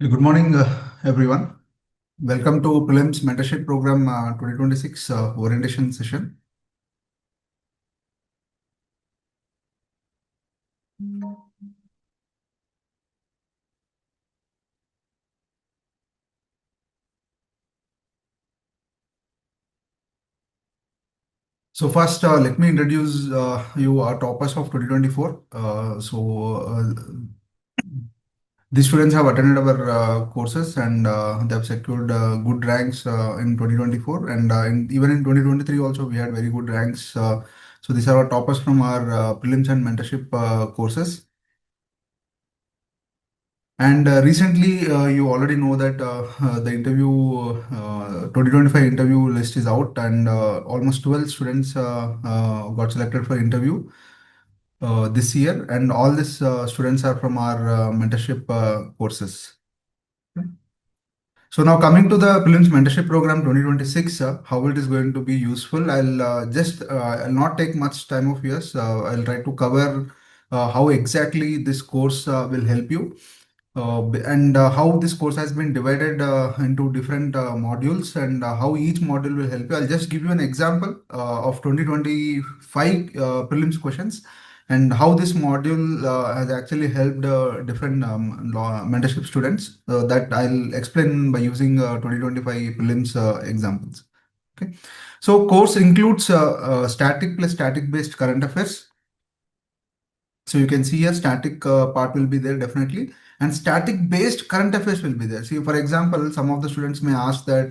Good morning, everyone. Welcome to Prelims Mentorship Program 2026 orientation session. So first, let me introduce you our toppers of 2024. These students have attended our courses and they have secured good ranks in 2024 and even in 2023 also we had very good ranks. So these are our toppers from our prelims and mentorship courses. And recently, you already know that the interview 2025 interview list is out, and almost 12 students got selected for interview this year, and all these students are from our mentorship courses. So now coming to the Prelims Mentorship Program 2026, how it is going to be useful. I'll not take much time of yours. I'll try to cover how exactly this course will help you. And how this course has been divided into different modules and how each module will help you. I'll just give you an example of 2025 prelims questions and how this module has actually helped different mentorship students that I'll explain by using 2025 prelims examples. Okay. So course includes static plus static based current affairs. So you can see a static part will be there definitely, and static based current affairs will be there. See, for example, some of the students may ask that,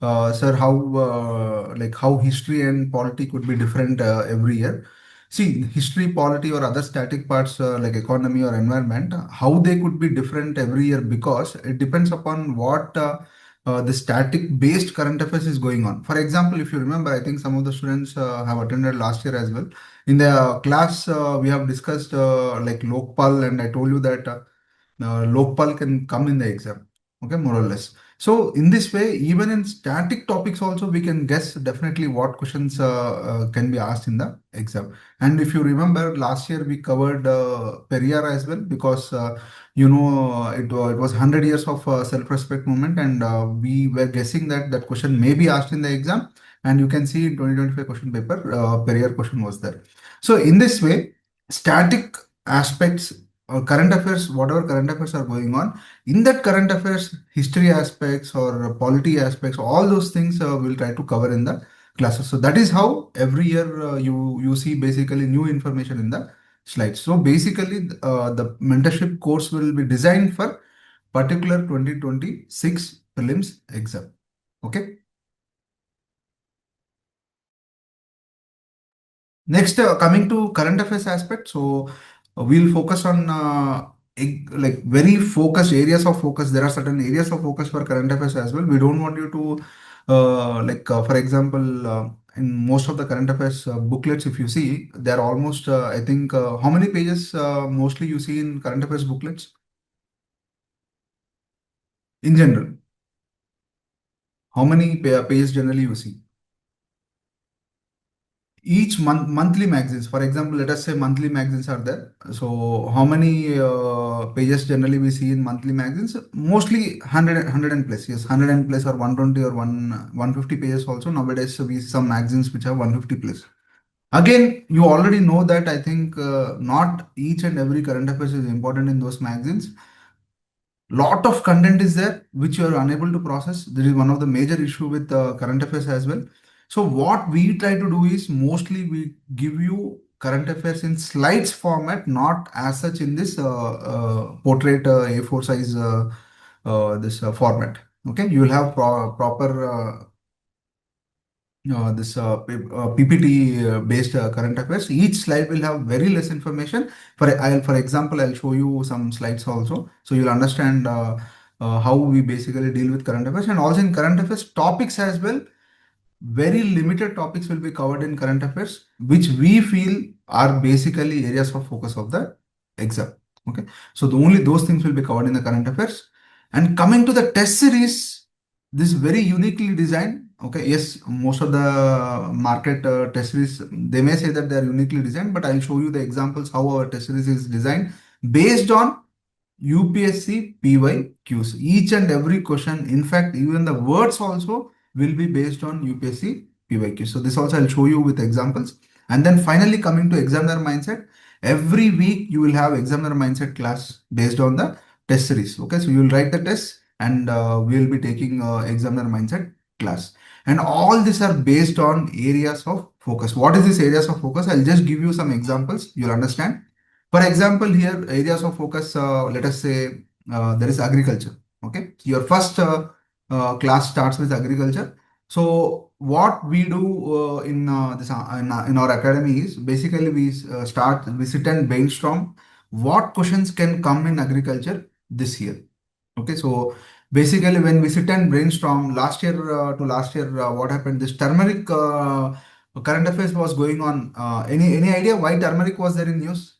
sir, how history and polity could be different every year. See, history, polity, or other static parts like economy or environment, how they could be different every year because it depends upon what the static based current affairs is going on. For example, if you remember, I think some of the students have attended last year as well. In the class, we have discussed like Lokpal, and I told you that Lokpal can come in the exam, okay, more or less. So in this way, even in static topics also, we can guess definitely what questions can be asked in the exam. And if you remember, last year we covered Periyar as well because it was 100 years of self-respect movement, and we were guessing that that question may be asked in the exam. And you can see in 2025 question paper, Periyar question was there. So in this way, static aspects or current affairs, whatever current affairs are going on, in that current affairs, history aspects or polity aspects, all those things we'll try to cover in the classes. So that is how every year you see basically new information in the slides. So basically, the mentorship course will be designed for particular 2026 prelims exam. Okay. Next, coming to current affairs aspect, so we'll focus on like very focused areas of focus. There are certain areas of focus for current affairs as well. We don't want you to for example, in most of the current affairs booklets, if you see, they're almost I think how many pages mostly you see in current affairs booklets in general? How many pages generally you see? Each monthly magazines, for example, let us say monthly magazines are there. So how many pages generally we see in monthly magazines? Mostly 100 and plus. Yes, 100 and plus, or 120 or 150 pages also. Nowadays we see some magazines which have 150 plus. Again, you already know that I think not each and every current affairs is important in those magazines. Lot of content is there which you are unable to process. This is one of the major issue with current affairs as well. So what we try to do is mostly we give you current affairs in slides format, not as such in this portrait A4 size this format. Okay, you will have proper this PPT based current affairs. Each slide will have very less information. For example, I'll show you some slides also, so you'll understand how we basically deal with current affairs. And also in current affairs topics as well, very limited topics will be covered in current affairs, which we feel are basically areas of focus of the exam. Okay, so only those things will be covered in the current affairs. And coming to the test series, this is very uniquely designed. Okay, yes, most of the market test series, they may say that they are uniquely designed, but I'll show you the examples how our test series is designed based on UPSC PYQs. Each and every question, in fact, even the words also will be based on UPSC PYQ. So this also I'll show you with examples. And then finally coming to examiner mindset, every week you will have examiner mindset class based on the test series. Okay, so you will write the test and we will be taking examiner mindset class. And all these are based on areas of focus. What is this areas of focus? I'll just give you some examples. You'll understand. For example, here areas of focus, let us say there is agriculture. Okay, your first class starts with agriculture. So what we do in our academy is basically we sit and brainstorm what questions can come in agriculture this year. Okay, so basically when we sit and brainstorm last year to last year, what happened? This turmeric current affairs was going on. Any idea why turmeric was there in news?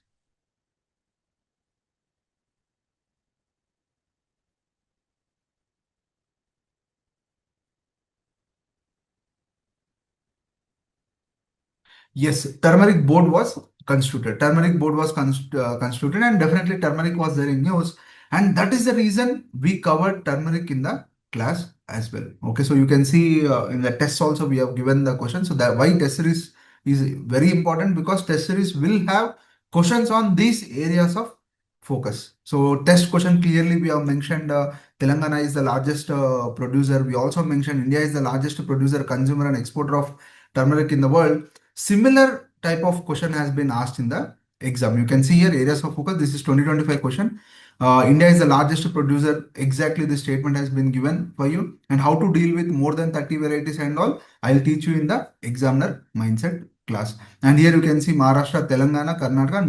Yes, turmeric board was constituted. Turmeric board was constituted, and definitely turmeric was there in news. And that is the reason we covered turmeric in the class as well. Okay, so you can see in the test also we have given the question. So that why test series is very important, because test series will have questions on these areas of focus. So test question clearly we have mentioned Telangana is the largest producer. We also mentioned India is the largest producer, consumer, and exporter of turmeric in the world. Similar type of question has been asked in the exam. You can see here areas of focus. This is 2025 question. India is the largest producer. Exactly the statement has been given for you, and how to deal with more than 30 varieties and all. I'll teach you in the examiner mindset class. And here you can see Maharashtra, Telangana, Karnataka,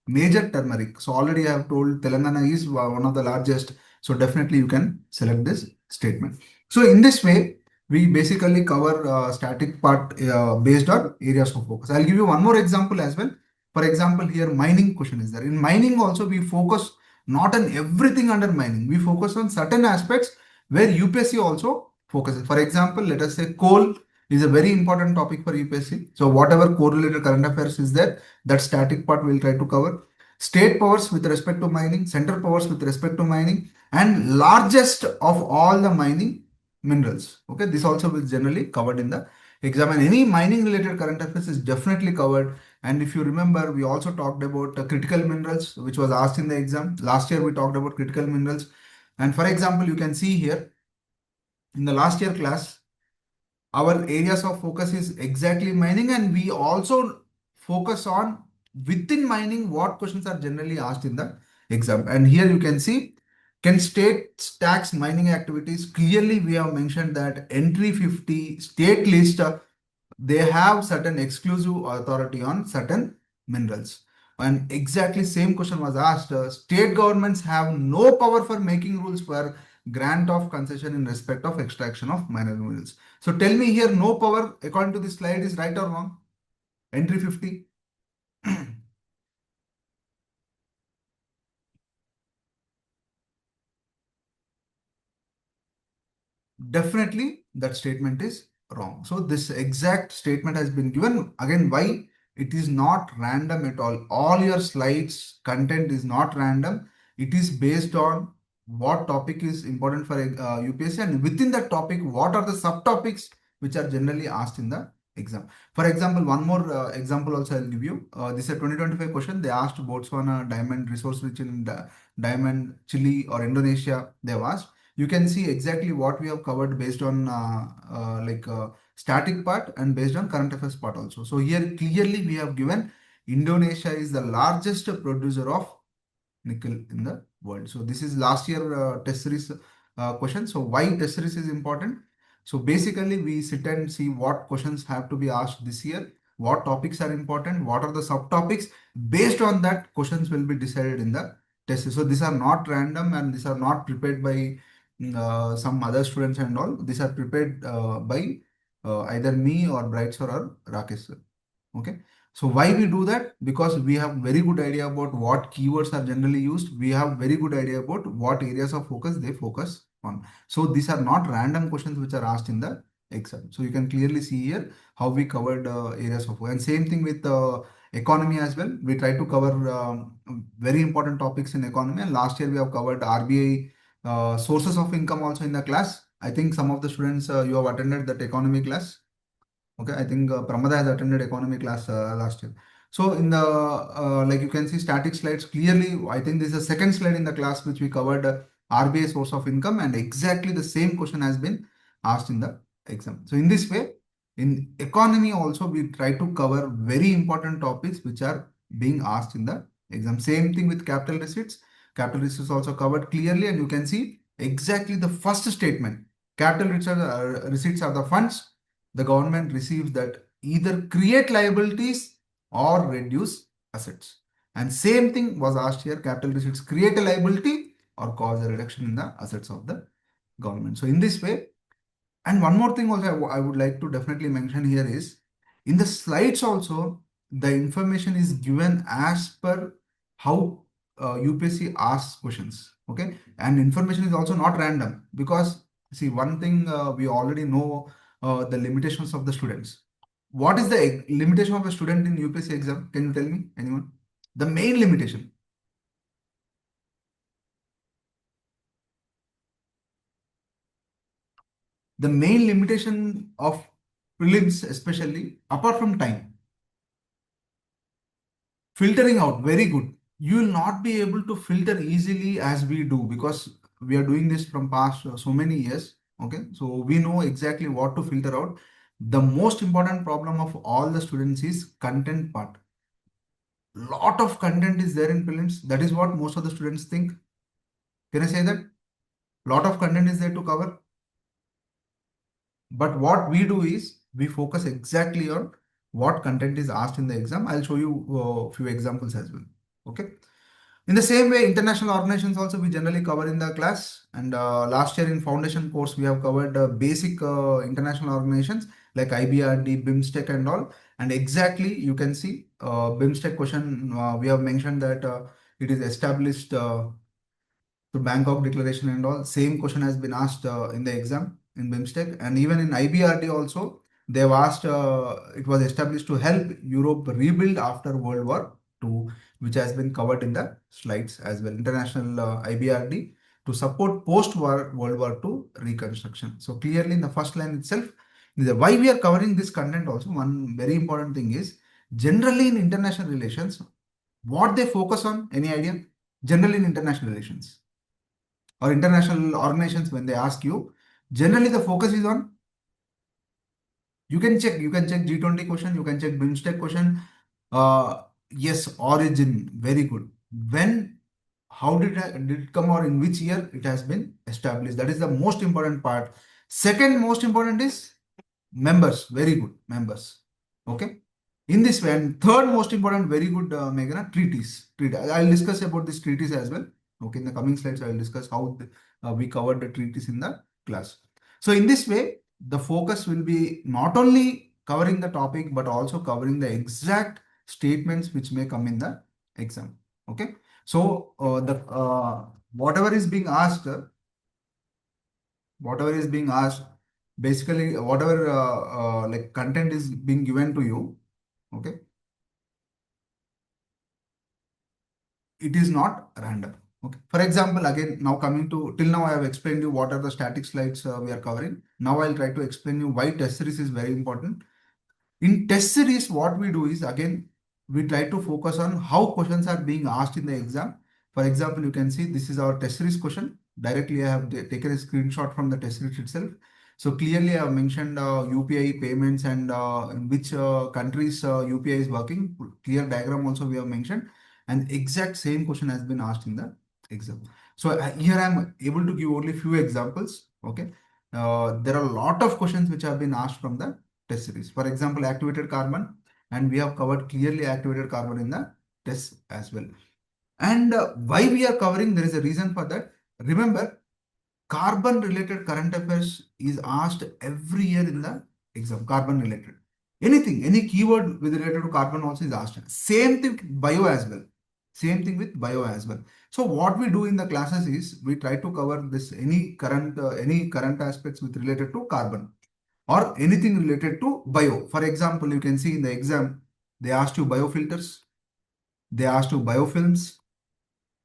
major turmeric. So already I have told Telangana is one of the largest. So definitely you can select this statement. So in this way, we basically cover static part based on areas of focus. I'll give you one more example as well. For example, here mining question is there. In mining also we focus not on everything under mining. We focus on certain aspects where UPSC also focuses. For example, let us say coal is a very important topic for UPSC. So whatever correlated current affairs is there, that static part we'll try to cover. State powers with respect to mining, central powers with respect to mining, and largest of all the mining minerals. Okay, this also is generally covered in the exam, and any mining related current affairs is definitely covered. And if you remember, we also talked about critical minerals, which was asked in the exam. Last year we talked about critical minerals. And for example, you can see here in the last year class, our areas of focus is exactly mining, and we also focus on within mining what questions are generally asked in the exam. And here you can see, can state tax mining activities? Clearly we have mentioned that entry 50 state list, they have certain exclusive authority on certain minerals. And exactly same question was asked. State governments have no power for making rules for grant of concession in respect of extraction of mineral minerals. So tell me here, no power according to this slide is right or wrong? Entry 50. Definitely that statement is wrong. So this exact statement has been given. Again, why? It is not random at all. All your slides content is not random. It is based on what topic is important for UPSC, and within that topic, what are the subtopics which are generally asked in the exam. For example, one more example also I'll give you. This is a 2025 question. They asked Botswana diamond resource rich in diamond, Chile or Indonesia. They have asked. You can see exactly what we have covered based on static part and based on current affairs part also. So here clearly we have given Indonesia is the largest producer of nickel in the world. So this is last year test series question. So why test series is important? So basically we sit and see what questions have to be asked this year, what topics are important, what are the subtopics. Based on that, questions will be decided in the test. So these are not random, and these are not prepared by some other students and all. These are prepared by either me or Bright sir or Rakesh sir. Okay. So why we do that? Because we have very good idea about what keywords are generally used. We have very good idea about what areas of focus they focus on. So these are not random questions which are asked in the exam. So you can clearly see here how we covered areas of focus. And same thing with economy as well. We try to cover very important topics in economy. And last year we have covered RBI sources of income also in the class. I think some of the students you have attended that economy class. Okay, I think Pramada has attended economy class last year. So in the like you can see static slides clearly. I think this is the second slide in the class which we covered RBI source of income, and exactly the same question has been asked in the exam. So in this way, in economy also we try to cover very important topics which are being asked in the exam. Same thing with capital receipts. Capital receipts also covered clearly, and you can see exactly the first statement. Capital receipts are the funds the government receives that either create liabilities or reduce assets. And same thing was asked here, capital receipts create a liability or cause a reduction in the assets of the government. So in this way, and one more thing also I would like to definitely mention here is in the slides also the information is given as per how UPSC asks questions. Okay, and information is also not random because see one thing we already know the limitations of the students. What is the limitation of a student in UPSC exam? Can you tell me, anyone? The main limitation. The main limitation of prelims, especially apart from time, filtering out, very good. You will not be able to filter easily as we do because we are doing this from past so many years. Okay, so we know exactly what to filter out. The most important problem of all the students is content part. Lot of content is there in prelims. That is what most of the students think. Can I say that? Lot of content is there to cover. But what we do is we focus exactly on what content is asked in the exam. I'll show you a few examples as well. Okay. In the same way, international organizations also we generally cover in the class. And last year in foundation course, we have covered basic international organizations like IBRD, BIMSTEC and all. And exactly you can see BIMSTEC question, we have mentioned that it is established to Bangkok Declaration and all. Same question has been asked in the exam in BIMSTEC, and even in IBRD also they have asked. It was established to help Europe rebuild after World War II, which has been covered in the slides as well. International IBRD to support post-war World War II reconstruction. So clearly in the first line itself, why we are covering this content also. One very important thing is generally in international relations, what they focus on. Any idea? Generally in international relations or international organizations when they ask you, generally the focus is on, you can check G20 question, you can check BIMSTEC question. Yes, origin, very good. When, how did it come or in which year it has been established? That is the most important part. Second most important is members, very good, members. Okay. In this way, and third most important, very good, Meghana, treaties. I'll discuss about this treaties as well. Okay, in the coming slides, I will discuss how we covered the treaties in the class. So in this way, the focus will be not only covering the topic, but also covering the exact statements which may come in the exam. Okay. So the whatever is being asked, whatever is being asked, basically whatever like content is being given to you. Okay, it is not random. Okay. For example, again, now coming to till now, I have explained you what are the static slides we are covering. Now I'll try to explain you why test series is very important. In test series, what we do is again, we try to focus on how questions are being asked in the exam. For example, you can see this is our test series question. Directly, I have taken a screenshot from the test series itself. So clearly, I have mentioned UPI payments and in which countries UPI is working. Clear diagram also we have mentioned, and exact same question has been asked in the exam. So here I am able to give only few examples. Okay, there are a lot of questions which have been asked from the test series. For example, activated carbon, and we have covered clearly activated carbon in the test as well. And why we are covering, there is a reason for that. Remember, carbon related current affairs is asked every year in the exam, carbon related. Anything, any keyword with related to carbon also is asked. Same thing with bio as well. Same thing with bio as well. So what we do in the classes is we try to cover this any current aspects with related to carbon or anything related to bio. For example, you can see in the exam, They asked you biofilters. They asked you biofilms.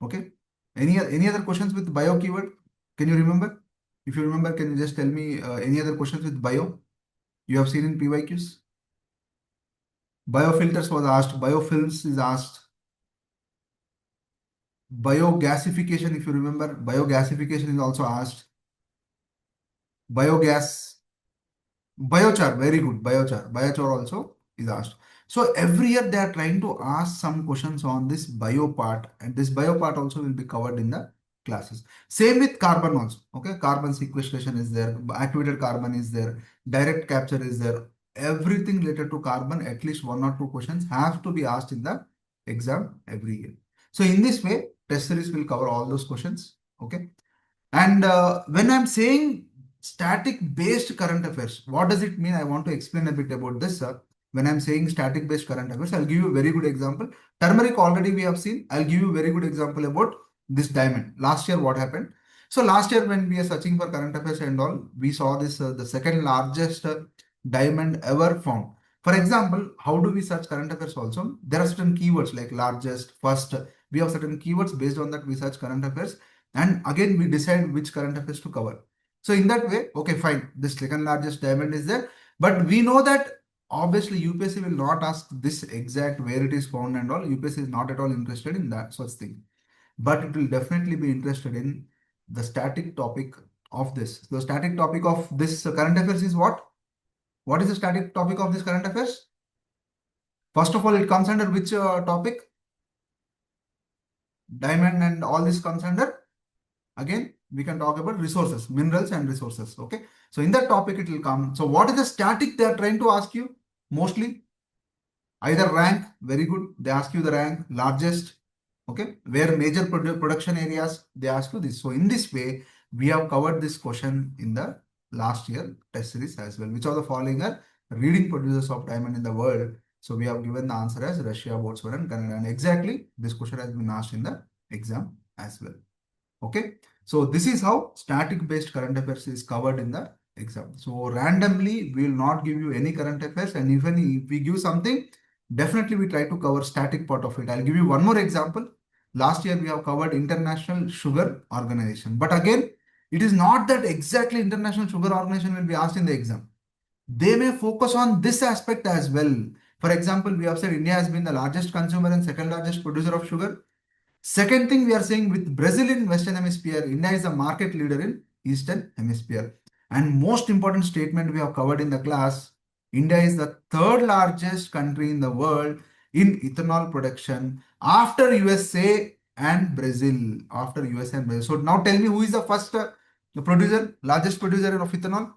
Okay. Any other questions with bio keyword? Can you remember? If you remember, can you just tell me any other questions with bio you have seen in PYQs? Biofilters was asked. Biofilms is asked. Biogasification, if you remember, biogasification is also asked. Biogas. Biochar, very good. Biochar. Biochar also is asked. So every year they are trying to ask some questions on this bio part, and this bio part also will be covered in the classes. Same with carbon also. Okay, carbon sequestration is there, activated carbon is there, direct capture is there. Everything related to carbon, at least one or two questions have to be asked in the exam every year. So in this way, test series will cover all those questions. Okay. And when I'm saying static based current affairs, what does it mean? I want to explain a bit about this. When I'm saying static based current affairs, I'll give you a very good example. Turmeric already we have seen. I'll give you a very good example about this diamond. Last year, what happened? So last year, when we are searching for current affairs and all, we saw this the second largest diamond ever found. For example, how do we search current affairs also? There are certain keywords like largest, first. We have certain keywords based on that we search current affairs, and again we decide which current affairs to cover. So in that way, okay, fine, this second largest diamond is there, but we know that obviously UPSC will not ask this exact where it is found and all. UPSC is not at all interested in that such thing, but it will definitely be interested in the static topic of this. The static topic of this current affairs is what? What is the static topic of this current affairs? First of all, it comes under which topic? Diamond and all this comes under. Again, we can talk about resources, minerals and resources. Okay. So in that topic, it will come. So what is the static they are trying to ask you? Mostly either rank, very good. They ask you the rank, largest. Okay. Where major production areas, they ask you this. So in this way, we have covered this question in the last year test series as well. Which of the following are leading producers of diamond in the world? So we have given the answer as Russia, Botswana and Canada. And exactly this question has been asked in the exam as well. Okay. So this is how static based current affairs is covered in the exam. So randomly, we will not give you any current affairs, and even if we give something, definitely we try to cover static part of it. I'll give you one more example. Last year we have covered International Sugar Organization, but again, it is not that exactly International Sugar Organization will be asked in the exam. They may focus on this aspect as well. For example, we have said India has been the largest consumer and second largest producer of sugar. Second thing we are saying, with Brazil in Western Hemisphere, India is a market leader in Eastern Hemisphere. And most important statement we have covered in the class, India is the third largest country in the world in ethanol production after USA and Brazil. After USA and Brazil. So now tell me, who is the first producer, largest producer of ethanol?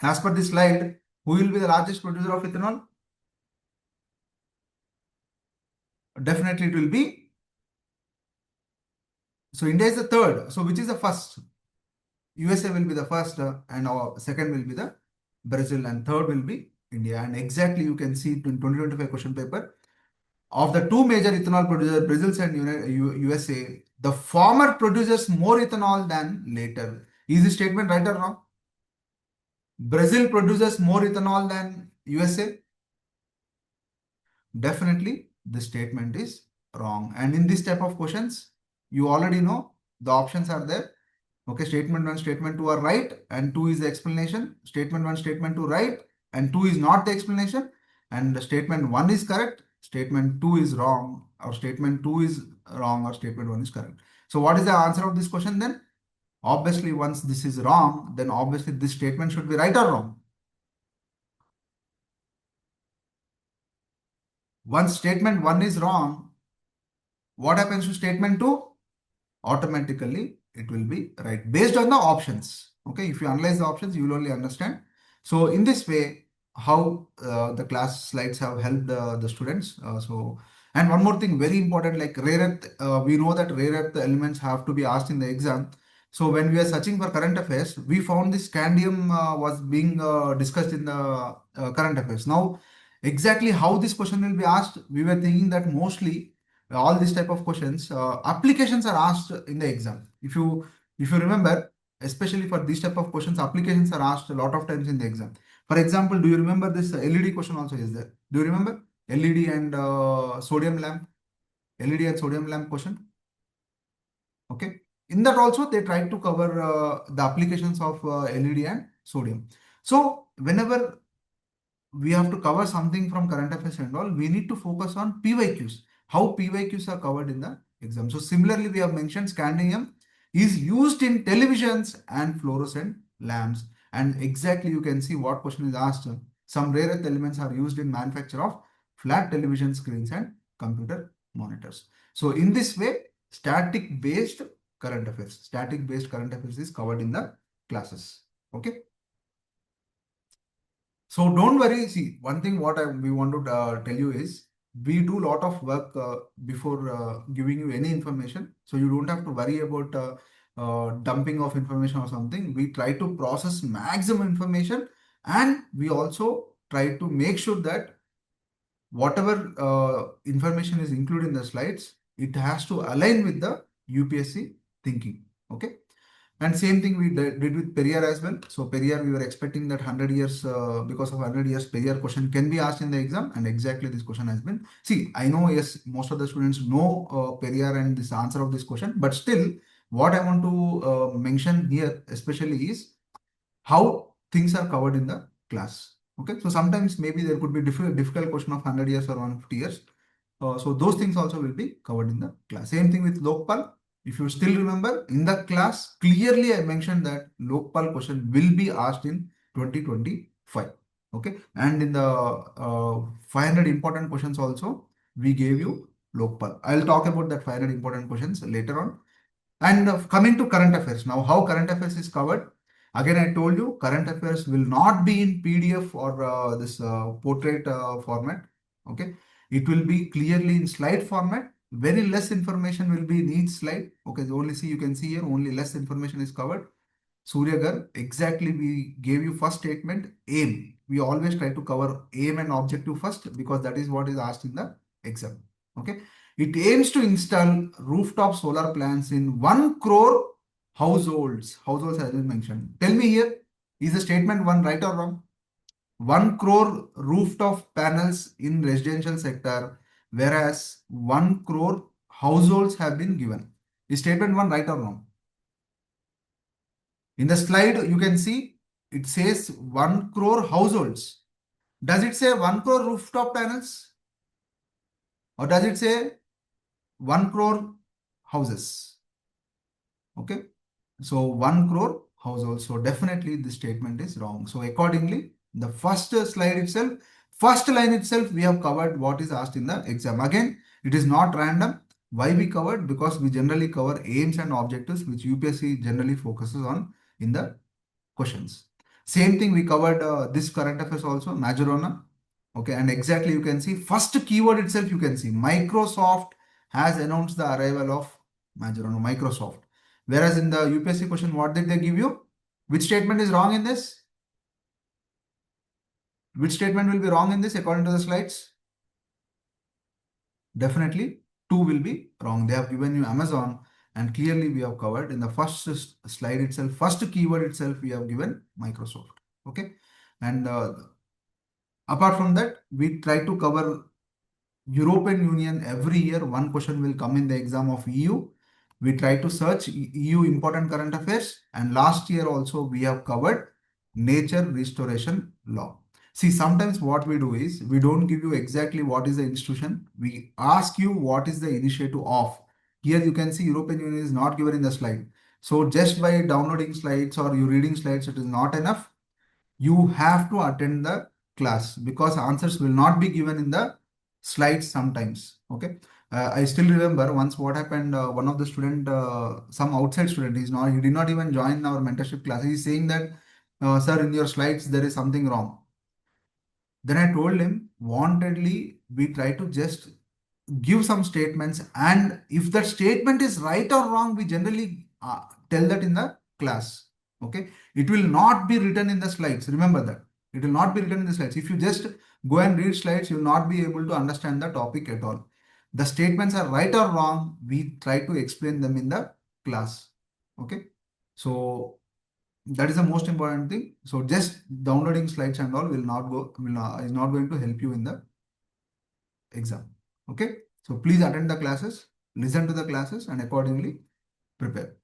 As per this slide, who will be the largest producer of ethanol? Definitely it will be. So India is the third. So which is the first? USA will be the first, and our second will be the Brazil, and third will be India. And exactly you can see in 2025 question paper, of the two major ethanol producers, Brazil and USA, the former produces more ethanol than later. Is this statement right or wrong? Brazil produces more ethanol than USA? Definitely this statement is wrong. And in this type of questions, you already know the options are there. Okay, statement 1, statement 2 are right, and 2 is the explanation. Statement 1, statement 2 right, and 2 is not the explanation. And statement 1 is correct, statement 2 is wrong, or statement 2 is wrong, or statement 1 is correct. So what is the answer of this question then? Obviously, once this is wrong, then obviously this statement should be right or wrong. Once statement 1 is wrong, what happens to statement 2? Automatically it will be right based on the options. Okay, if you analyze the options, you will only understand. So in this way, how the class slides have helped the students. And one more thing, very important, like rare earth, we know that rare earth elements have to be asked in the exam. So when we are searching for current affairs, we found this scandium was being discussed in the current affairs. Now, exactly how this question will be asked, we were thinking that mostly all these type of questions, applications are asked in the exam. If you remember, especially for these type of questions, applications are asked a lot of times in the exam. For example, do you remember this LED question also is there? Do you remember LED and sodium lamp? LED and sodium lamp question. Okay. In that also they tried to cover the applications of LED and sodium. So whenever we have to cover something from current affairs and all, we need to focus on PYQs, how PYQs are covered in the exam. So similarly, we have mentioned scandium is used in televisions and fluorescent lamps. And exactly you can see what question is asked. Some rare earth elements are used in manufacture of flat television screens and computer monitors. So in this way, static based current affairs is covered in the classes. Okay. So don't worry. See, one thing what we want to tell you is we do a lot of work before giving you any information. So you don't have to worry about dumping of information or something. We try to process maximum information, and we also try to make sure that whatever information is included in the slides, it has to align with the UPSC thinking. Okay. And same thing we did with Periyar as well. So Periyar, we were expecting that 100 years, because of 100 years, Periyar question can be asked in the exam. And exactly this question has been. See, I know, yes, most of the students know Periyar and this answer of this question. But still, what I want to mention here especially is how things are covered in the class. Okay, so sometimes maybe there could be difficult question of 100 years or 150 years. So those things also will be covered in the class. Same thing with Lokpal. If you still remember, in the class, clearly I mentioned that Lokpal question will be asked in 2025. Okay, and in the 500 important questions also, we gave you Lokpal. I'll talk about that 500 important questions later on. And coming to current affairs, now how current affairs is covered? Again, I told you current affairs will not be in PDF or this portrait format. Okay, it will be clearly in slide format. Very less information will be in each slide. Okay, the only see you can see here only less information is covered. Suryagar, exactly we gave you first statement, aim. We always try to cover aim and objective first because that is what is asked in the exam. Okay. It aims to install rooftop solar plants in 1 crore households. Households has been mentioned. Tell me here, is the statement one right or wrong? 1 crore rooftop panels in residential sector, whereas 1 crore households have been given. Is statement one right or wrong? In the slide, you can see it says 1 crore households. Does it say 1 crore rooftop panels? Or does it say 1 crore houses? Okay. So 1 crore households. So definitely this statement is wrong. So accordingly, the first slide itself, first line itself, we have covered what is asked in the exam. Again, it is not random. Why we covered? Because we generally cover aims and objectives, which UPSC generally focuses on in the questions. Same thing we covered this current affairs also, Majorana. Okay, and exactly you can see first keyword itself, you can see Microsoft has announced the arrival of Majorana, Microsoft. Whereas in the UPSC question, what did they give you? Which statement is wrong in this? Which statement will be wrong in this according to the slides? Definitely 2 will be wrong. They have given you Amazon and clearly we have covered in the first slide itself, first keyword itself, we have given Microsoft. Okay. And apart from that, we try to cover European Union every year. One question will come in the exam of EU. We try to search EU important current affairs. And last year also we have covered nature restoration law. See, sometimes what we do is we don't give you exactly what is the institution. We ask you what is the initiative of. Here you can see European Union is not given in the slide. So just by downloading slides or you reading slides, it is not enough. You have to attend the class because answers will not be given in the slides sometimes. Okay. I still remember once what happened. One of the student, some outside student, he did not even join our mentorship class. He's saying that, sir, in your slides, there is something wrong. Then I told him, wantedly, we try to just give some statements. And if that statement is right or wrong, we generally tell that in the class. Okay. It will not be written in the slides. Remember that. It will not be written in the slides. If you just go and read slides, you will not be able to understand the topic at all. The statements are right or wrong. We try to explain them in the class. Okay. So That is the most important thing. So just downloading slides and all will not go, is not going to help you in the exam. Okay. So please attend the classes, listen to the classes and accordingly prepare.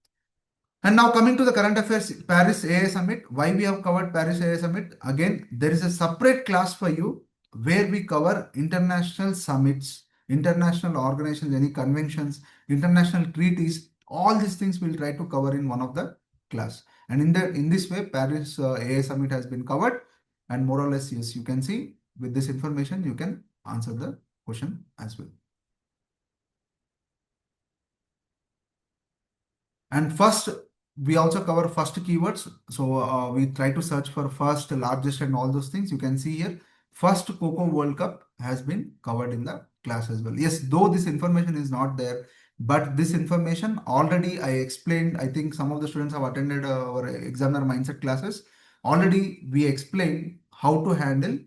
And now coming to the current affairs, Paris AA Summit. Why we have covered Paris AA Summit? Again, there is a separate class for you where we cover international summits, international organizations, any conventions, international treaties. All these things we'll try to cover in one of the class. And in this way, Paris AA Summit has been covered. And more or less, yes, you can see with this information, you can answer the question as well. And first, we also cover first keywords. So we try to search for first, largest, and all those things. You can see here, first Coco World Cup has been covered in the class as well. Yes, though this information is not there, but this information already I explained. I think some of the students have attended our examiner mindset classes. Already we explained how to handle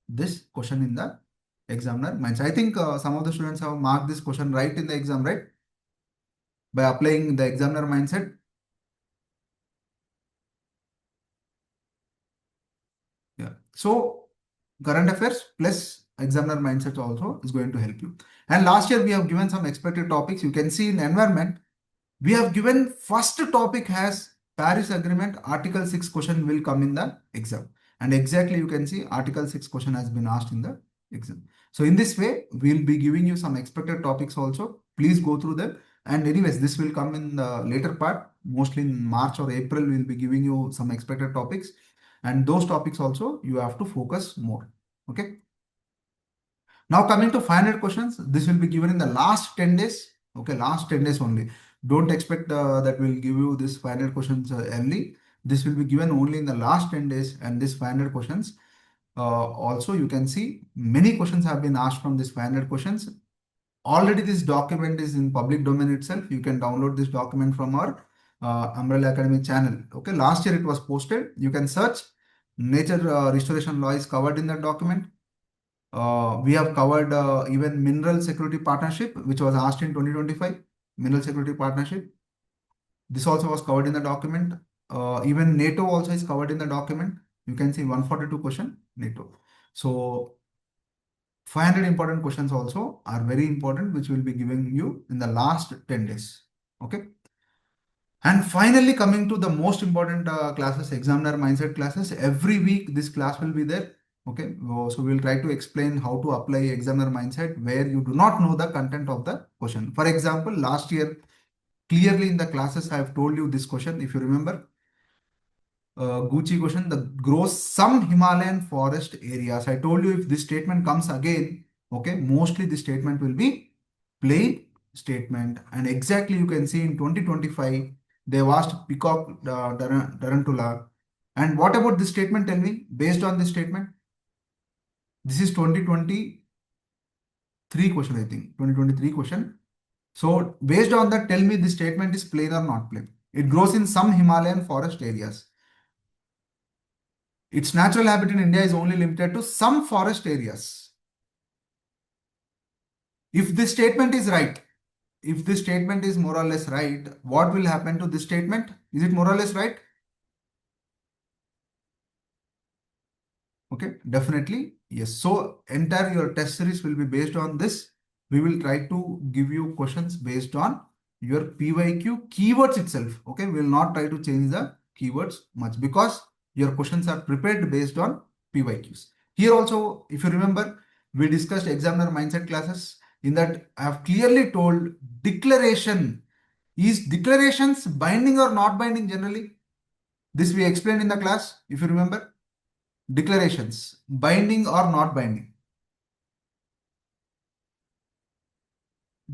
this question in the examiner mindset. I think some of the students have marked this question right in the exam, right? By applying the examiner mindset. Yeah. So current affairs plus examiner mindset also is going to help you. And last year we have given some expected topics. You can see in environment, we have given first topic has Paris Agreement, Article 6 question will come in the exam. And exactly you can see Article 6 question has been asked in the exam. So in this way, we'll be giving you some expected topics also. Please go through them. And anyways, this will come in the later part. Mostly in March or April, we'll be giving you some expected topics. And those topics also you have to focus more. Okay. Now coming to 500 questions, this will be given in the last 10 days. Okay, last 10 days only. Don't expect that we'll give you this 500 questions early. This will be given only in the last 10 days and this 500 questions. Also, you can see many questions have been asked from this 500 questions. Already this document is in public domain itself. You can download this document from our Umbrella Academy channel. Okay, last year it was posted. You can search. Nature restoration law is covered in that document. We have covered even mineral security partnership, which was asked in 2025, mineral security partnership. This also was covered in the document. Even NATO also is covered in the document. You can see 142 question NATO. So 500 important questions also are very important, which will be giving you in the last 10 days. Okay. And finally, coming to the most important classes, examiner mindset classes. Every week, this class will be there. Okay, so we'll try to explain how to apply examiner mindset where you do not know the content of the question. For example, last year, clearly in the classes, I have told you this question. If you remember, Gucci question, the grows some Himalayan forest areas. I told you if this statement comes again, okay, mostly the statement will be plain statement. And exactly you can see in 2025, they've asked Peacock Tarantula. And what about this statement? Tell me, based on this statement, this is 2023 question, I think, 2023 question. So based on that, tell me this statement is plain or not plain. It grows in some Himalayan forest areas. Its natural habitat in India is only limited to some forest areas. If this statement is right, if this statement is more or less right, what will happen to this statement? Is it more or less right? Okay, definitely. Yes. So entire your test series will be based on this. We will try to give you questions based on your PYQ keywords itself. Okay, we will not try to change the keywords much because your questions are prepared based on PYQs. Here also, if you remember, we discussed examiner mindset classes. In that, I have clearly told declaration. Is declarations binding or not binding generally? This we explained in the class, if you remember. Declarations, binding or not binding.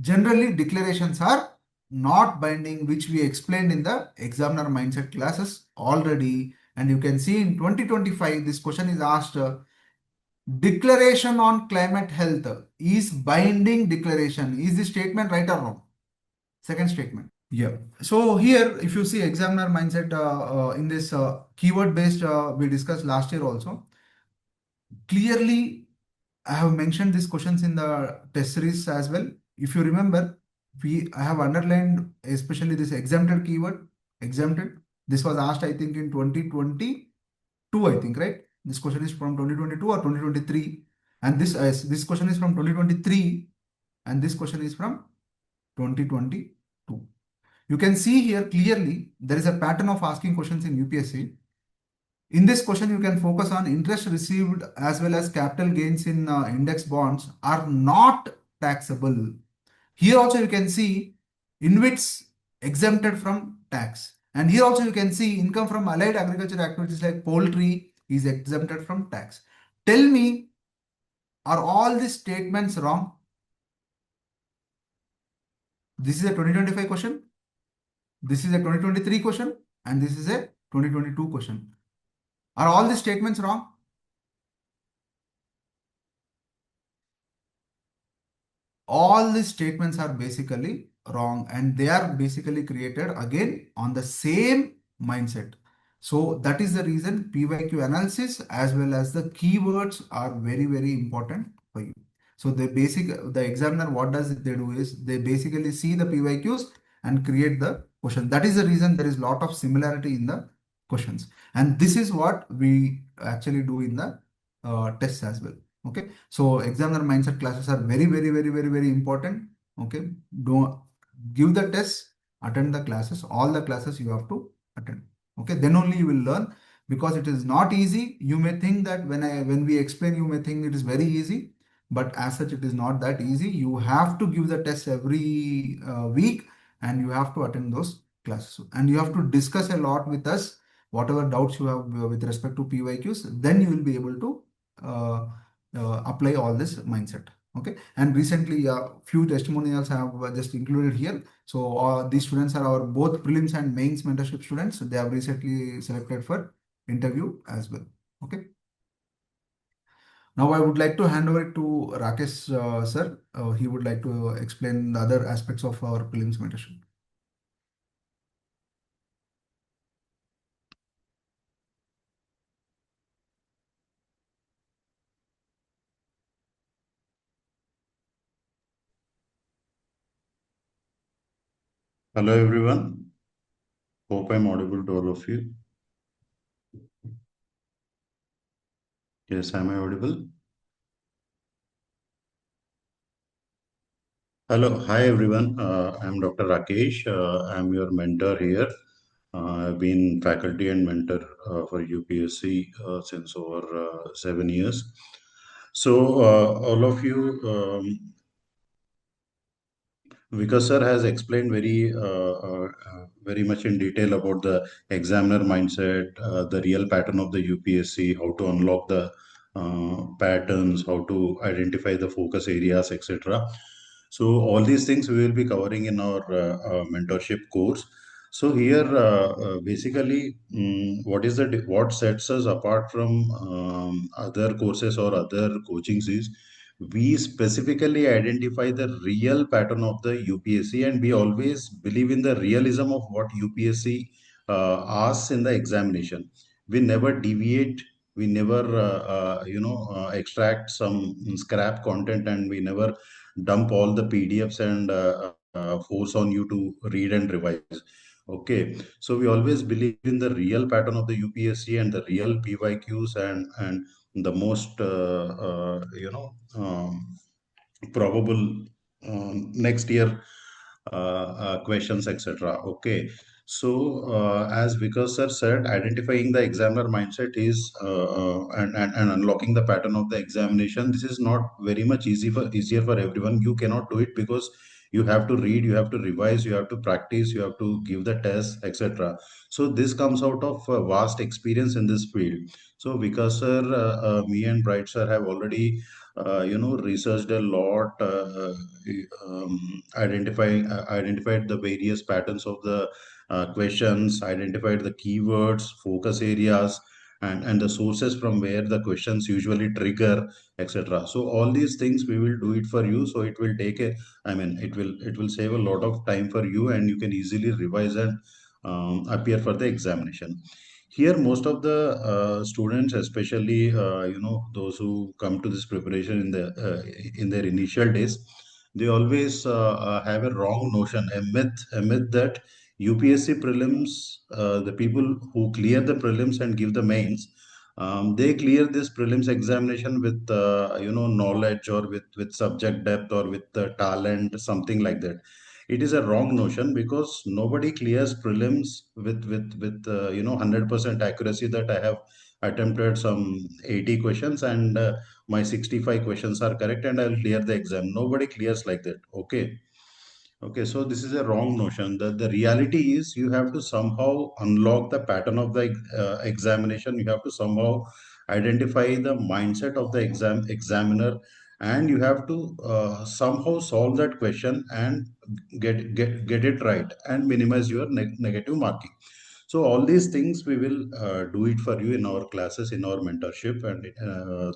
Generally, declarations are not binding, which we explained in the examiner mindset classes already. And you can see in 2025, this question is asked, declaration on climate health is binding declaration. Is this statement right or wrong? Second statement. Yeah. So here, if you see examiner mindset in this keyword based, we discussed last year also. Clearly, I have mentioned these questions in the test series as well. If you remember, I have underlined especially this exempted keyword, exempted. This was asked, I think, in 2022, I think, right? This question is from 2022 or 2023. And this question is from 2023, and this question is from 2022. You can see here clearly there is a pattern of asking questions in UPSC. In this question, you can focus on interest received as well as capital gains in index bonds are not taxable. Here also you can see INVITs exempted from tax. And here also you can see income from allied agriculture activities like poultry is exempted from tax. Tell me, are all these statements wrong? This is a 2025 question. This is a 2023 question. And this is a 2022 question. Are all these statements wrong? All these statements are basically wrong, and they are basically created again on the same mindset. So that is the reason PYQ analysis as well as the keywords are very, very important for you. So the examiner, what does they do is they basically see the PYQs and create the question. That is the reason there is a lot of similarity in the questions. And this is what we actually do in the tests as well. Okay, so examiner mindset classes are very, very, very, very, very important. Okay, don't give the test, attend the classes, all the classes you have to attend. Okay, then only you will learn, because it is not easy. You may think that when we explain, you may think it is very easy, but as such, it is not that easy. You have to give the test every week, and you have to attend those classes, and you have to discuss a lot with us, whatever doubts you have with respect to PYQs. Then you will be able to apply all this mindset. Okay, and recently few testimonials have just included here. So these students are our both prelims and mains mentorship students. They have recently selected for interview as well. Okay, now I would like to hand over it to Rakesh sir. He would like to explain the other aspects of our prelims mentorship. Hello everyone. Hope I'm audible to all of you. Yes, am I audible? Hello, hi everyone. I'm Dr. Rakesh. I'm your mentor here. I've been faculty and mentor for UPSC since over 7 years. So all of you, Vikas sir has explained very much in detail about the examiner mindset, the real pattern of the UPSC, how to unlock the patterns, how to identify the focus areas, etc. So all these things we will be covering in our mentorship course. So here, basically, what sets us apart from other courses or other coachings is we specifically identify the real pattern of the UPSC, and we always believe in the realism of what UPSC asks in the examination. We never deviate, we never extract some scrap content, and we never dump all the PDFs and force on you to read and revise. Okay, so we always believe in the real pattern of the UPSC and the real PYQs and the most probable next year questions, etc. Okay, so as Vikas sir said, identifying the examiner mindset is and unlocking the pattern of the examination. This is not very much easier for everyone. You cannot do it because you have to read, you have to revise, you have to practice, you have to give the test, etc. So this comes out of vast experience in this field. So Vikas sir, me and Bright sir have already researched a lot, identified the various patterns of the questions, identified the keywords, focus areas, and the sources from where the questions usually trigger, etc. So all these things we will do it for you. So it will take it will save a lot of time for you, and you can easily revise and appear for the examination. Here most of the students, especially those who come to this preparation in their initial days, they always have a wrong notion, a myth that UPSC prelims, the people who clear the prelims and give the mains, they clear this prelims examination with knowledge, or with subject depth, or with talent, something like that. It is a wrong notion, because nobody clears prelims with 100% accuracy, that I have attempted some 80 questions, and my 65 questions are correct, and I'll clear the exam. Nobody clears like that. Okay. Okay, so this is a wrong notion. The reality is, you have to somehow unlock the pattern of the examination. You have to somehow identify the mindset of the examiner, and you have to somehow solve that question and get it right, and minimize your negative marking. So all these things we will do it for you in our classes, in our mentorship, and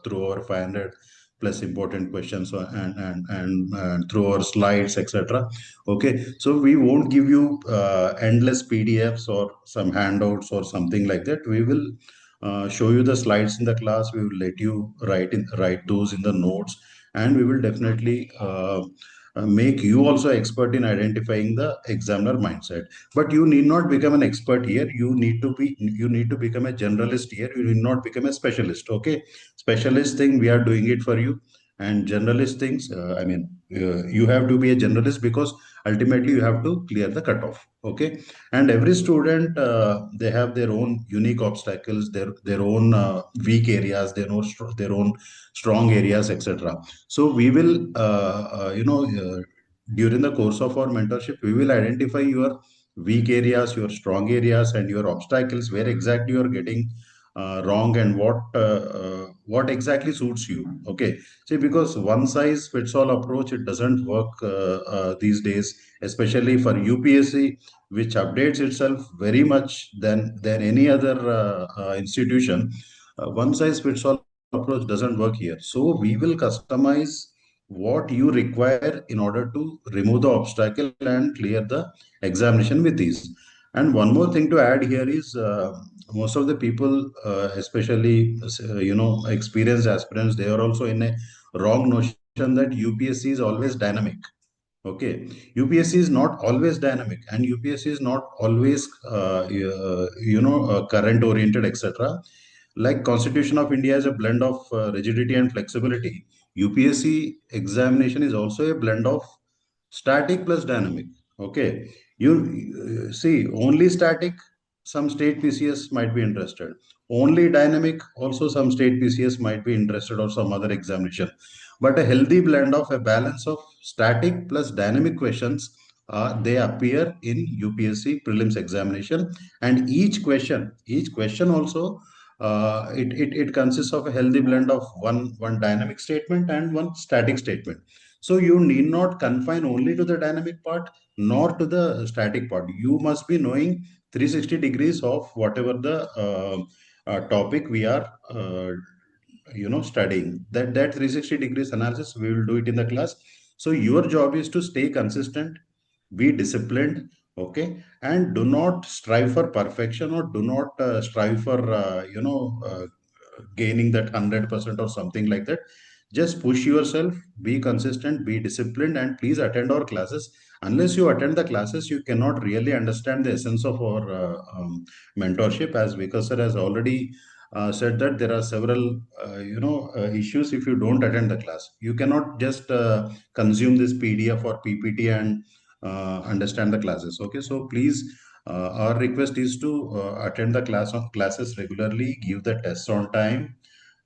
through our 500 plus important questions, and through our slides, etc. Okay, so we won't give you endless PDFs or some handouts or something like that. We will show you the slides in the class. We will let you write those in the notes, and we will definitely make you also expert in identifying the examiner mindset. But you need not become an expert here. You need to become a generalist here. You need not become a specialist. Okay, specialist thing we are doing it for you, and generalist things, you have to be a generalist, because ultimately you have to clear the cutoff. Okay, and every student, they have their own unique obstacles, their own weak areas, their own strong areas, etc. So we will during the course of our mentorship, we will identify your weak areas, your strong areas, and your obstacles, where exactly you are getting wrong, and what exactly suits you. Okay, see, because one size fits all approach, it doesn't work these days, especially for UPSC, which updates itself very much than any other institution. One size fits all approach doesn't work here. So we will customize what you require in order to remove the obstacle and clear the examination with ease. And one more thing to add here is, most of the people, especially experienced aspirants, they are also in a wrong notion that UPSC is always dynamic. Okay, UPSC is not always dynamic, and UPSC is not always current oriented, etc. Like Constitution of India is a blend of rigidity and flexibility. UPSC examination is also a blend of static plus dynamic. Okay, you see, only static, some state PCS might be interested. Only dynamic, also some state PCS might be interested, or some other examination. But a healthy blend of a balance of static plus dynamic questions, they appear in UPSC prelims examination. And each question also, it consists of a healthy blend of one dynamic statement and one static statement. So you need not confine only to the dynamic part, nor to the static part. You must be knowing 360 degrees of whatever the topic we are studying. That 360 degrees analysis, we will do it in the class. So your job is to stay consistent, be disciplined. Okay, and do not strive for perfection, or do not strive for gaining that 100% or something like that. Just push yourself, be consistent, be disciplined, and please attend our classes. Unless you attend the classes, you cannot really understand the essence of our mentorship. As Vikas sir has already said, that there are several issues if you don't attend the class. You cannot just consume this PDF or PPT and understand the classes. Okay, so please, our request is to attend the classes regularly, give the tests on time,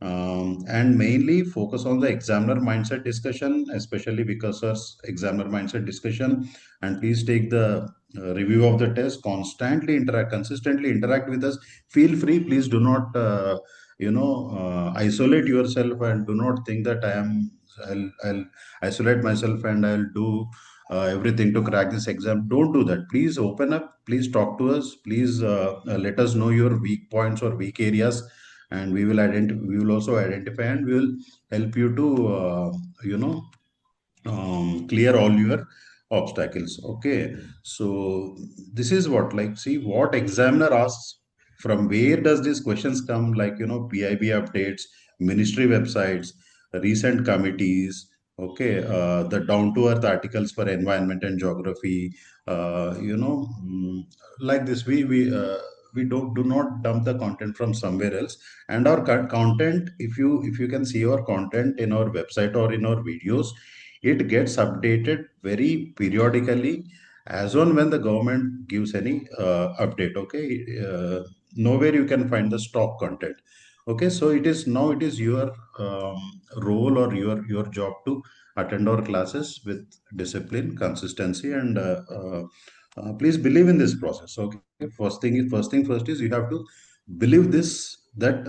and mainly focus on the examiner mindset discussion, especially because of examiner mindset discussion. And please take the review of the test, consistently interact with us. Feel free, please do not isolate yourself, and do not think that I'll isolate myself and I'll do everything to crack this exam. Don't do that. Please open up, please talk to us, please let us know your weak points or weak areas, and we will also identify, and we will help you to you know clear all your obstacles. Okay, so this is what, like, see what examiner asks. From where does these questions come? Like, PIB updates, ministry websites, recent committees, Okay, the down to earth articles for environment and geography, like this. We do not dump the content from somewhere else, and our content, if you can see our content in our website or in our videos, it gets updated very periodically as on when the government gives any update. Okay, nowhere you can find the stock content. Okay, so it is your role or your job to attend our classes with discipline, consistency, and please believe in this process. Okay, first is you have to believe this, that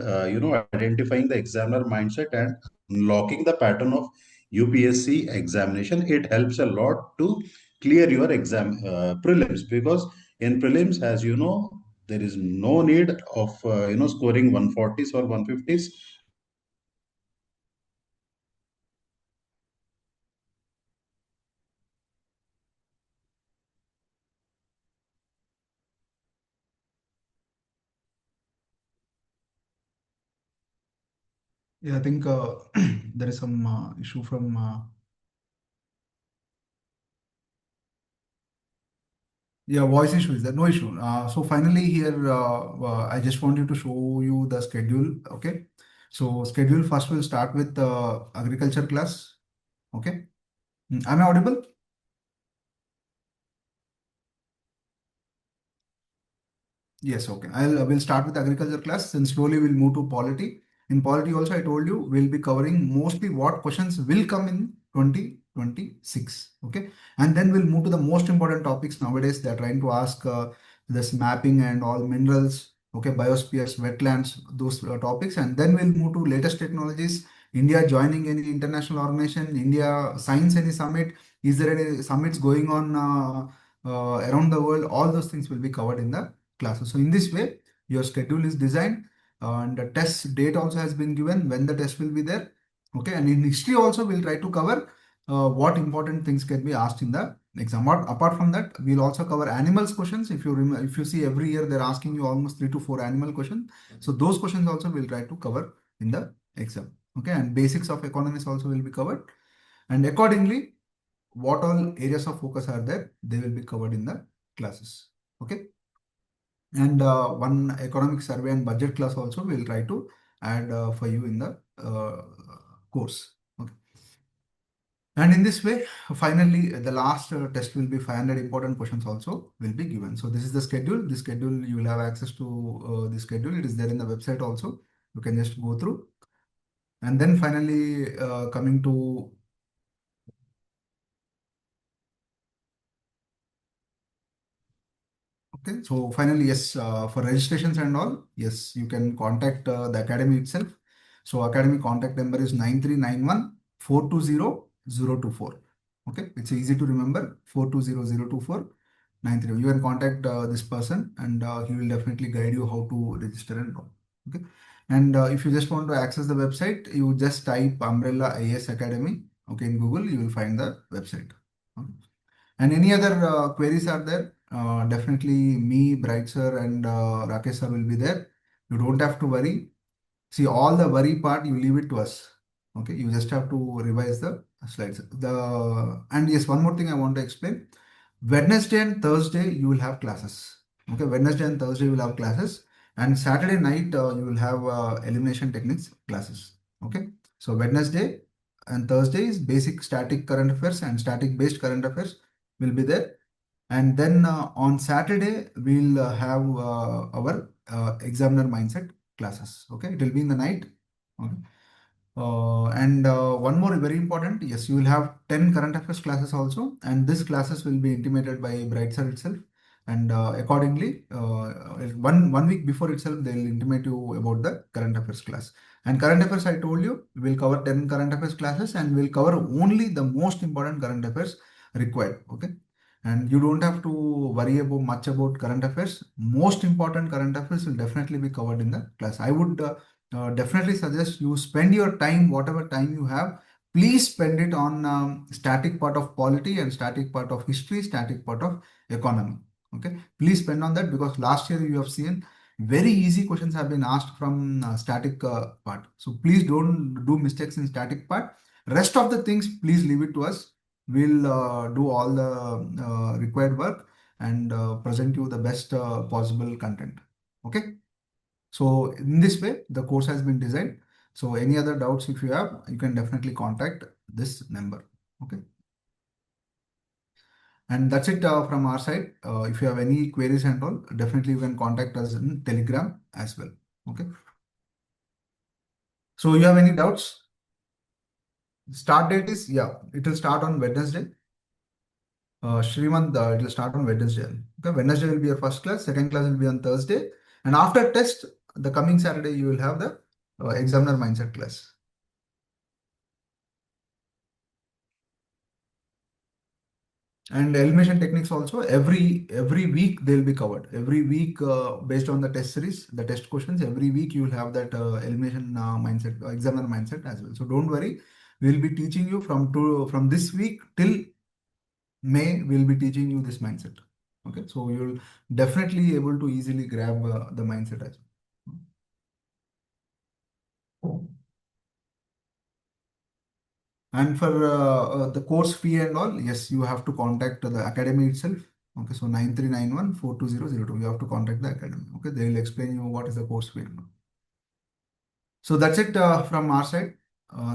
identifying the examiner mindset and unlocking the pattern of UPSC examination. It helps a lot to clear your exam prelims, because in prelims, as you know, there is no need of scoring 140s or 150s. Yeah, I think there is some issue from yeah, voice issue is there, no issue. So finally here, I just wanted to show you the schedule. Okay, so schedule first will start with agriculture class. Okay, am I audible? Yes, okay. We'll start with agriculture class, and slowly we'll move to polity. In polity also, I told you we'll be covering mostly what questions will come in 2026. Okay, and then we'll move to the most important topics nowadays. They're trying to ask this mapping and all minerals. Okay, biospheres, wetlands, those topics, and then we'll move to latest technologies. India joining any international organization. India signs any summit. Is there any summits going on around the world? All those things will be covered in the classes. So in this way, your schedule is designed and the test date also has been given when the test will be there. Okay, and in history also we'll try to cover what important things can be asked in the exam. Apart from that, we'll also cover animals questions. If you remember, if you see every year they're asking you almost 3 to 4 animal questions. So those questions also we'll try to cover in the exam. Okay, and basics of economics also will be covered. And accordingly, what all areas of focus are there, they will be covered in the classes. Okay. And one economic survey and budget class also we'll try to add for you in the course. Okay. And in this way, finally, the last test will be 500 important questions also will be given. So this is the schedule. This schedule, you will have access to the schedule. It is there in the website also. You can just go through. And then finally, coming to okay, so finally, yes, for registrations and all, yes, you can contact the academy itself. So academy contact number is 9391 420 024. Okay, it's easy to remember 420 024 930. You can contact this person and he will definitely guide you how to register and all. Okay, and if you just want to access the website, you just type Umbrella IAS Academy. Okay, in Google, you will find the website. Okay. And any other queries are there? Definitely me, Bright sir, and Rakesh sir will be there. You don't have to worry. See, all the worry part, you leave it to us. Okay, you just have to revise the slides. And yes, one more thing I want to explain. Wednesday and Thursday, you will have classes. Okay, Wednesday and Thursday, you will have classes. And Saturday night, you will have elimination techniques classes. Okay, so Wednesday and Thursday is basic static current affairs and static based current affairs will be there. And then on Saturday, we'll have our examiner mindset classes. Okay, it will be in the night. Okay. And one more very important, yes, you will have 10 current affairs classes also, and these classes will be intimated by Brightstar itself. And accordingly, one week before itself, they will intimate you about the current affairs class. And current affairs, I told you, we'll cover 10 current affairs classes and we'll cover only the most important current affairs required. Okay. And you don't have to worry about much about current affairs. Most important current affairs will definitely be covered in the class. I would definitely suggest you spend your time, whatever time you have, please spend it on static part of polity and static part of history, static part of economy. Okay, please spend on that because last year you have seen very easy questions have been asked from static part. So please don't do mistakes in static part Rest of the things, please leave it to us. We'll do all the required work and present you the best possible content. Okay. So in this way, the course has been designed. So any other doubts, if you have, you can definitely contact this number. Okay. And that's it from our side. If you have any queries and all, definitely you can contact us in Telegram as well. Okay. So you have any doubts? Start date is, yeah, it will start on Wednesday. Srimant, it will start on Wednesday. Okay, Wednesday will be your first class, second class will be on Thursday. And after test, the coming Saturday, you will have the examiner mindset class. And elimination techniques also, every week they'll be covered. Every week, based on the test series, the test questions, every week you will have that elimination mindset, examiner mindset as well. So don't worry, we'll be teaching you from this week till May, we'll be teaching you this mindset. Okay, so you'll definitely able to easily grab the mindset as well. And for the course fee and all, yes, you have to contact the academy itself. Okay, so 9391 42002. You have to contact the academy. Okay, they will explain you what is the course fee and all. So that's it from our side.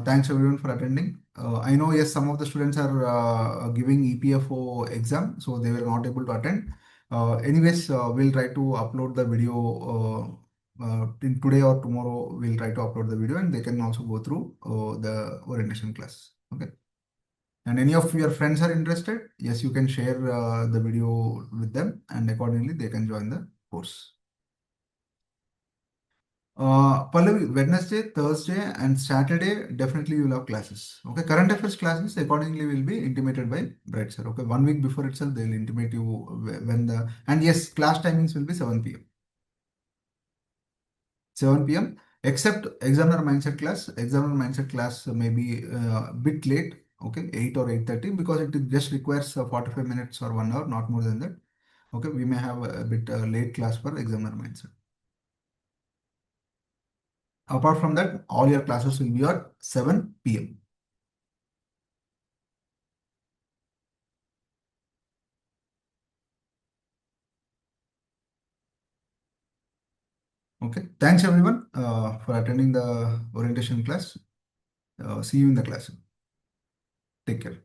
Thanks everyone for attending. I know, yes, some of the students are giving EPFO exam, so they were not able to attend. Anyways, we'll try to upload the video in today or tomorrow. We'll try to upload the video and they can also go through the orientation class. Okay. And any of your friends are interested, yes, you can share the video with them and accordingly they can join the course. Pallavi, Wednesday, Thursday, and Saturday, definitely you will have classes. Okay, current affairs classes accordingly will be intimated by Bright Sir. Okay, 1 week before itself, they'll intimate you when and yes, class timings will be 7 p.m. 7 p.m. Except examiner mindset class. Examiner mindset class may be a bit late. Okay, 8 or 8:30 because it just requires 45 minutes or 1 hour, not more than that. Okay, we may have a bit late class for examiner mindset. Apart from that, all your classes will be at 7 p.m. Okay. Thanks everyone for attending the orientation class. See you in the class. Take care.